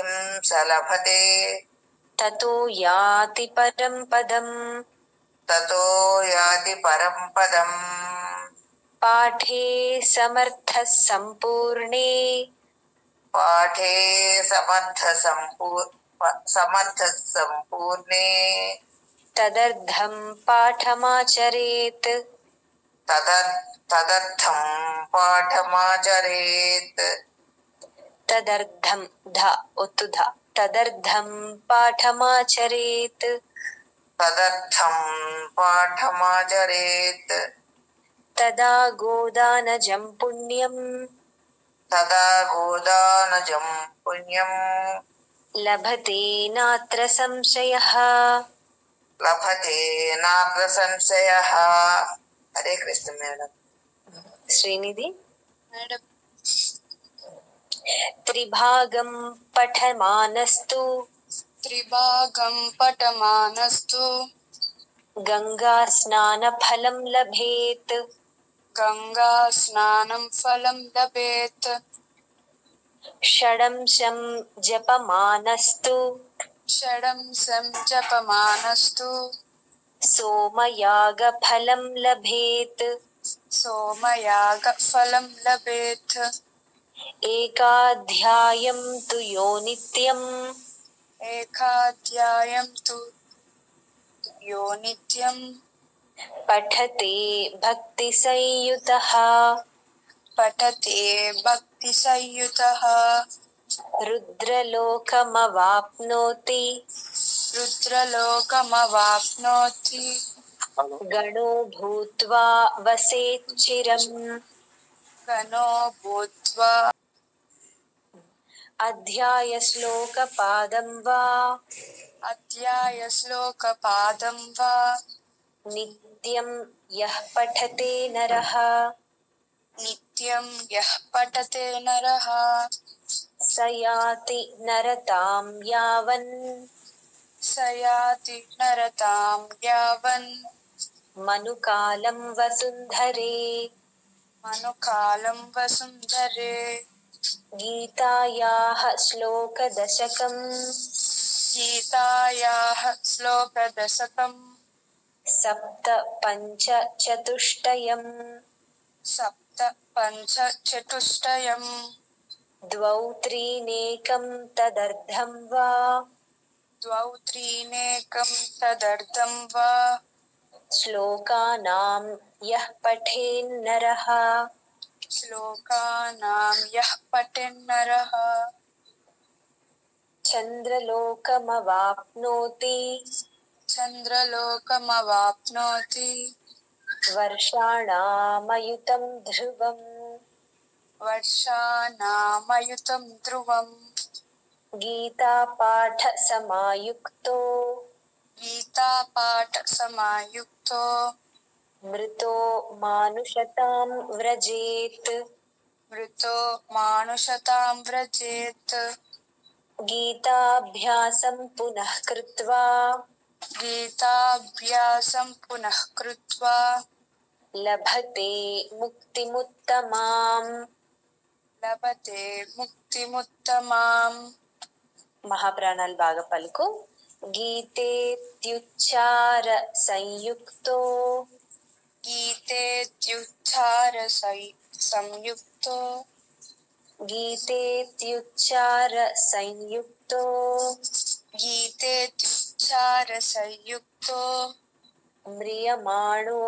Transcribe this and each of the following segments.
सिद्धिं स लभते ततो याति परं पदम् ततो याति परं पदम् पाठे समर्थः सम्पूर्णे पाठे समर्थः सम्पूर्णे तदर्थं पाठमाचरेत् तदर्थं पाठमाचरेत् तदर्थं तदर्थं पाठमाचरेत् तदर्थं पाठमाचरेत् तदा गोदानजं पुण्यं तदा गोदानजं पुण्यं लभते नात्र संशयः लभते नात्र संशयः। हरे कृष्ण मैडम। श्रीनिधि मैडम त्रिभागं पठमानस्तु गंगा स्नानफलं लभेत गंगा स्नानं फलं लभेत षडंशं जपमानस्तु जपमानस्तु सोमयागफलं लभेत सोमयागफलं लभेत एकाध्यायं तु यो नित्यं एकाध्यायं तु यो नित्यं पठते भक्तिसंयुतः रुद्रलोकमवाप्नोति गणो भूत्वा वसेच्चिरम् अध्यायश्लोकपादं वा नित्यं यः पठते नरः स याति नरतां यावन् मनुकालं वसुन्धरे गीतायाः श्लोकदशकम् सप्तपञ्चचतुष्टयम् द्वौ त्रीनेकं तदर्धं वा श्लोकानां यः पठेन्नरः चन्द्रलोकमवाप्नोति वर्षाणामयुतं ध्रुवम् गीतापाठसमायुक्तो मृतो मानुषतां व्रजेत् गीताभ्यासं पुनः कृत्वा लभते मुक्तिमुत्तमाम् महाप्राणाल బాగా పలుకు गीतेत्युच्चार संयुक्तो म्रियमाणो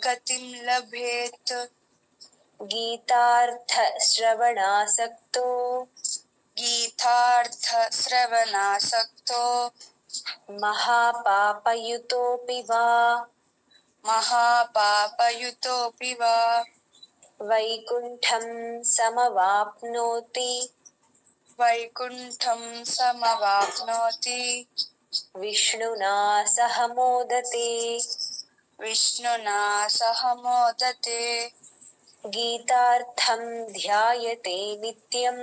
गतिं लभेत गीतार्थ श्रवणासक्तो महापापयुतोऽपि वा वैकुंठं समवाप्नोति विष्णुना सह मोदते गीतार्थं ध्यायते नित्यं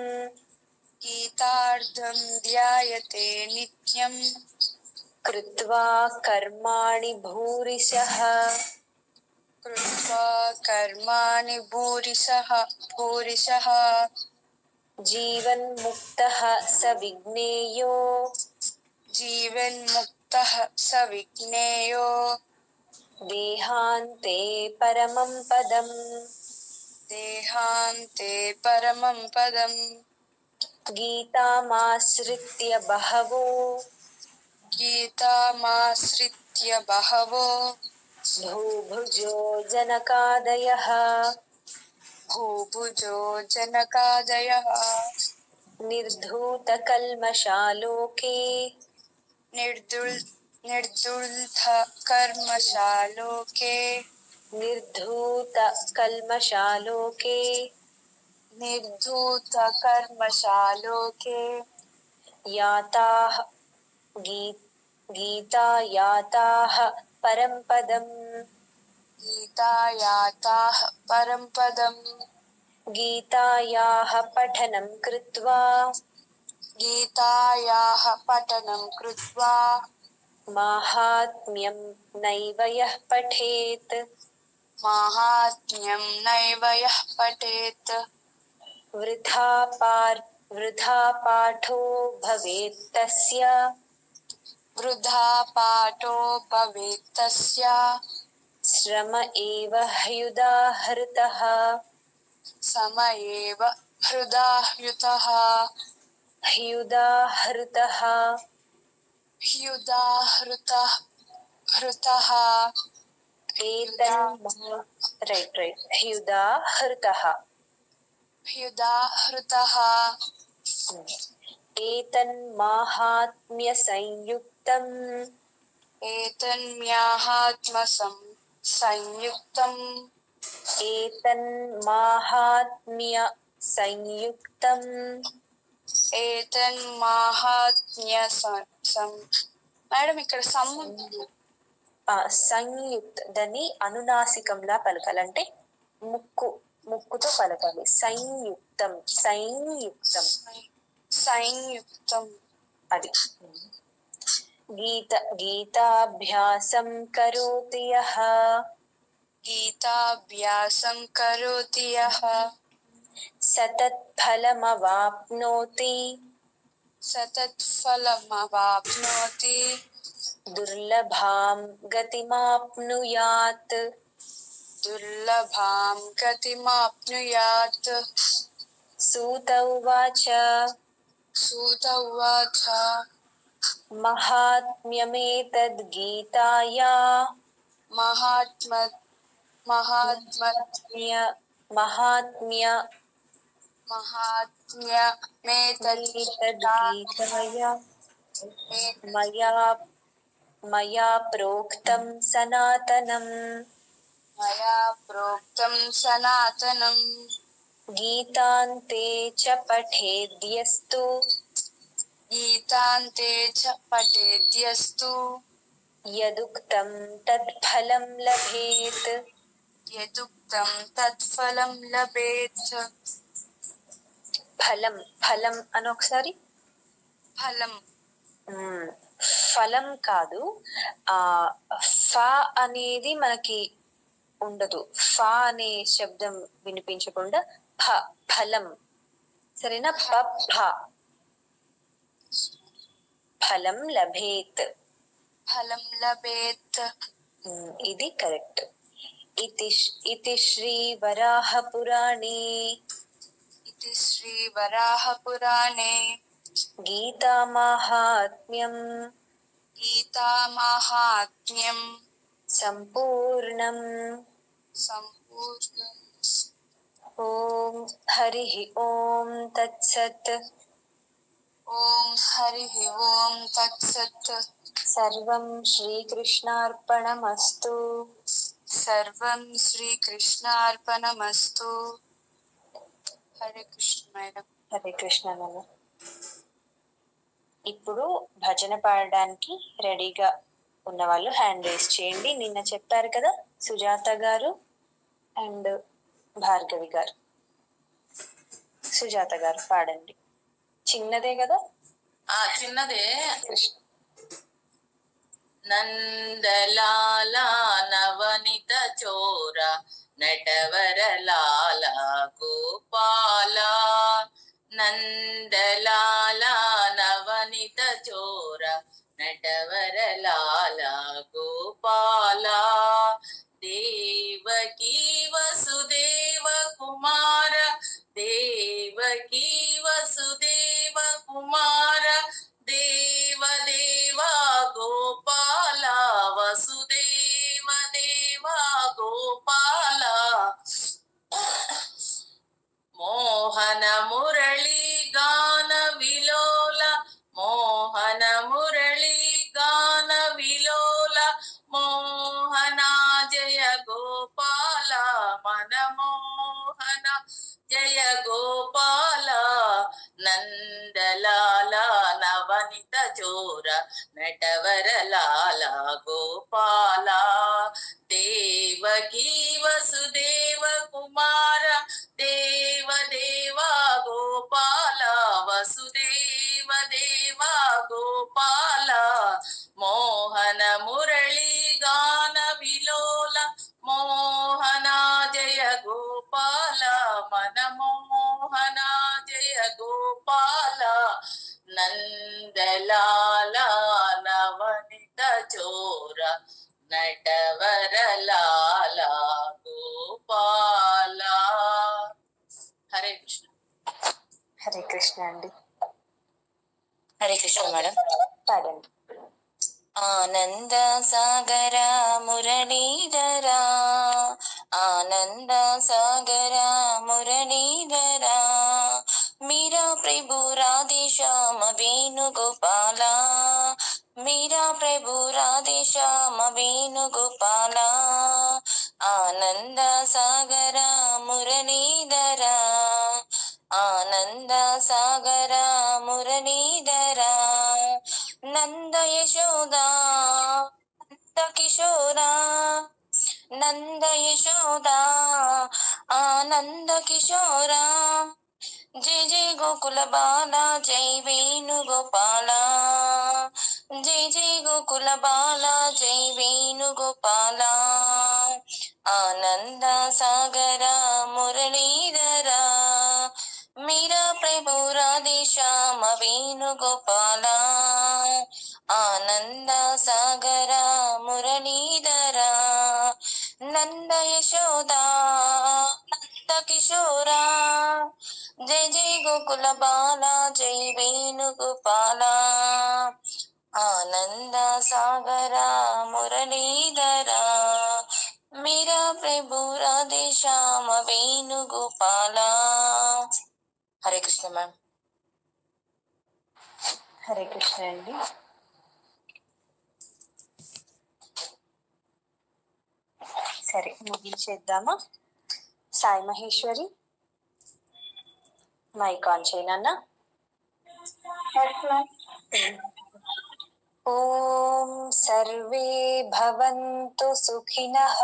कृत्वा कर्माणि भूरिशः కృత్వా కర్మాణి భూరిశః జీవన్ముక్తః స విజ్ఞేయో జీవన్ముక్తః స విజ్ఞేయో దేహాంతే పరమం పదం. దేహాంతే పరమం పదం. గీతామాశ్రిత్య బహవో గీతామాశ్రిత్య బహవో భూభుజో జనకాదయః భూభుజో జనకాదయః నిర్ధూతకల్మషాలోకే నిర్ధూతకల్మషాలోకే నిర్ధూతకల్మషాలోకే నిర్ధూతకల్మషాలోకే యాతాః గీతా యాతాః పరం పదం. గీతాయాతాః పరం పదం. గీతాయాః పఠనం కృత్వా గీతాయాః పఠనం కృత్వా మాహాత్మ్యం నైవ యః పఠేత్ మాహాత్మ్యం నైవ యః పఠేత్ వృథా పాఠో భవేత్ తస్య వృథా పాఠో భవేత్ తస్య శ్రమ ఏవ హ్యుదాహృతః సమ ఏవ హృదాహృతః హ్యుదాహృతః హ్యుదాహృతః హృతః హ్యుదాహృతః హ్యుదాహృతః ఏతన్మాహాత్మ్య సంయుక్తం ఏతన్మాహాత్మ్య సంయుక్తం ఏతన్మాహాత్మ్య సంయుక్తం ఏతన్మాహాత్మ్య మేడం ఇక్కడ సంయుక్త దాన్ని అనునాసికంలా పలకాలంటే ముక్కుతో పలకాలి. సంయుక్తం సంయుక్తం సంయుక్తం. అది. గీతాభ్యాసం కరోతి యః గీతాభ్యాసం కరోతి యః సతత్ఫలమవాప్నోతి సతత్ఫలమవాప్నోతి దుర్లభాం గతిమాప్నుయాత్ దుర్లభాం గతిమాప్నుయాత్. సూత ఉవాచ సూత ఉవాచ మహాత్మ్యమేతద్ గీతాయా మహాత్మ్యమేతద్ గీతాయా మయా ప్రోక్తం సనాతనం. మయా ప్రోక్తం సనాతనం. గీతాంతే చ పఠేద్యస్తు గీతాంతే చ పఠేద్యస్తు యదుక్తం తత్ఫలం లభేత్. యదుక్తం తత్ఫలం లభేత్. ఫలం అని ఒకసారి. ఫలం ఫలం కాదు, ఫా అనేది మనకి ఉండదు. ఫా అనే శబ్దం వినిపించకుండా ఫలం. సరేనా? ఫలం లభేత్. ఫలం లభేత్. ఇది కరెక్ట్. ఇతి శ్రీ వరాహ పురాణే ఇతి శ్రీ వరాహ పురాణే గీతా మాహాత్మ్యం సంపూర్ణం. ఓం హరి ఓం తత్సత్. ఓం హరి ఓం తత్సత్. సర్వం శ్రీకృష్ణార్పణమస్తు. సర్వం శ్రీకృష్ణార్పణమస్తు. హరే కృష్ణ మేడం. హరే కృష్ణ మేడం. ఇప్పుడు భజన పాడడానికి రెడీగా ఉన్న వాళ్ళు హ్యాండ్ రేస్ చేయండి. నిన్న చెప్పారు కదా సుజాత గారు అండ్ భార్గవి గారు. సుజాత గారు పాడండి. చిన్నదే కదా? చిన్నదే. కృష్ణ. నందలాల నవనిత చోర నటవరలాల గోపాల నందలాల నవనిత చోర నటవరలాల గోపాల దేవకీ వసుదేవ కుమార దేవకీ వసుదేవ కుమార దేవ దేవా గోపాల వసుదేవ దేవా గోపాల మోహన మురళీ గాన విలోల మోహన మురళీ గాన విలోల మోహన జయ గోపాల మనమోహన జయ గోపాల నందలాల నవనిత చోర నటవరలాల గోపాల దేవకీ వసుదేవ కుమార దేవ దేవా గోపాల వసుదేవ దేవా గోపాల మోహన మురళీ గాన విలోల మోహన జయ గోపాల మనమోహన జయ గోపాల నందలాల నవనిత చోర నటవరలాల గోపాల. హరే కృష్ణ. హరే కృష్ణ అండి. హరే కృష్ణ మేడం. పాడండి. ఆనంద సాగర మురళీధరా ఆనంద సాగర మురళీధరా మీరా ప్రభు రాధే శ్యామ వేణుగోపాల మీరా ప్రభు రాధే శ్యామ వేణుగోపాల ఆనంద సాగర మురళీధరా ఆనంద సాగర మురళీధరా నంద యశోదా నంద కిశోరా నంద యశోదా ఆనంద కిశోరా జయ జయ గోకుల బాల జై వేణుగోపాల జయ జయ గోకుల బాల జై వేణుగోపాల ఆనంద సాగర మురళీధరా మీరా ప్రభు రాధే శ్యామ వేణుగోపాల ఆనంద సాగర మురళీధరా నంద యశోదా నంద కిశోరా జయ జయ గోకుల బాల జై వేణుగోపాల ఆనంద సాగర మురళీధరా మీరా ప్రభు రాధే శ్యామ వేణుగోపాల. హరే కృష్ణ మ్యామ్. హరే కృష్ణ అండి. సరే ముగించేద్దామా? సాయి మహేశ్వరి మైక్ ఆన్ చేయనన్నా. ఓం సర్వే భవంతు సుఖినః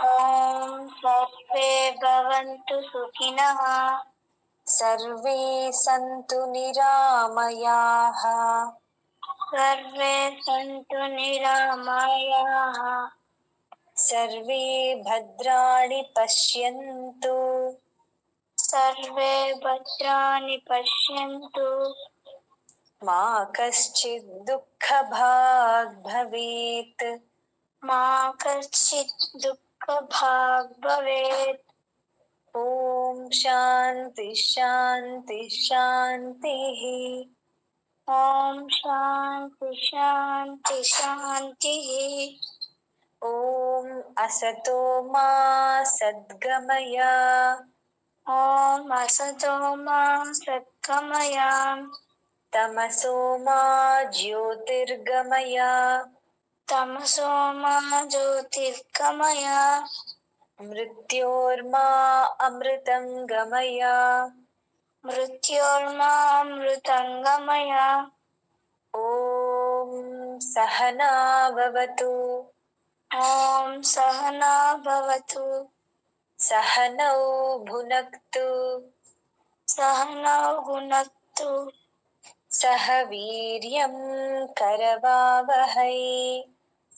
ఓం సర్వే భవంతు సుఖినః సర్వే సంతు నిరామయాః సర్వే సంతు నిరామయాః సర్వే భద్రాణి పశ్యంతు సర్వే భద్రాణి పశ్యంతు మా కశ్చిద్ దుఃఖభాగ్ భవేత్ మా కశ్చిద్ దుఃఖభాగ్ భవేత్. ఓం శాంతి శాంతి శాంతి. ఓం శాంతి శాంతి శాంతి. ఓం అసతో మా సద్గమయ ఓం అసతో మా సద్గమయ తమసో మా జ్యోతిర్గమయ తమసో మా జ్యోతిర్గమయ మృత్యోర్మా అమృతం గమయ మృత్యోర్మా అమృతం గమయ. ఓం సహనా భవతు ఓం సహనా భవతు సహనౌ భునక్తు సహనౌ భునక్తు सह वीर्यं करवावहै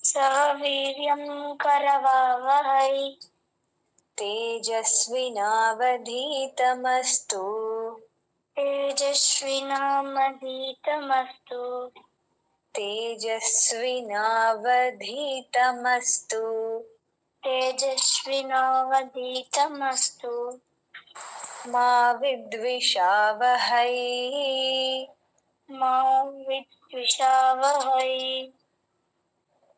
सह वीर्यं करवावहै तेजस्विनावधीतमस्तु तेजस्विनावधीतमस्तु तेजस्विनावधीतमस्तु तेजस्विनावधीतमस्तु मा विद्विषावहै मा विद्विषावहै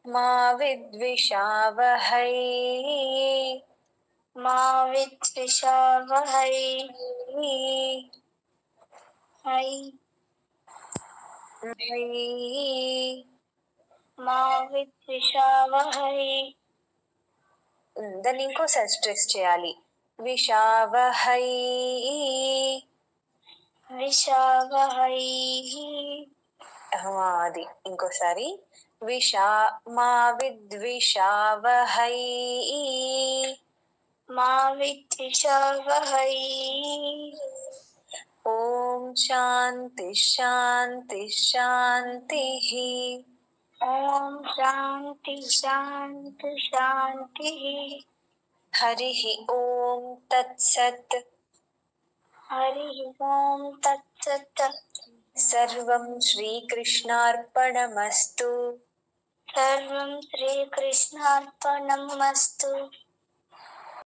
मा विद्विषावहै मा विद्विषावहै హై మా విద్విషావహై. దాన్ని ఇంకోసారి స్ట్రెస్ చేయాలి. విషావహై విషావహై. అది ఇంకోసారి మా విద్విషావహై మా విద్విషావహై. ఓం శాంతి శాంతి శాంతి. ఓం శాంతి శాంతి శాంతి. హరి ఓం తత్సత్. హరి ఓం తత్సత్. సర్వం శ్రీకృష్ణార్పణమస్తు. సర్వం శ్రీకృష్ణార్పణమస్తు.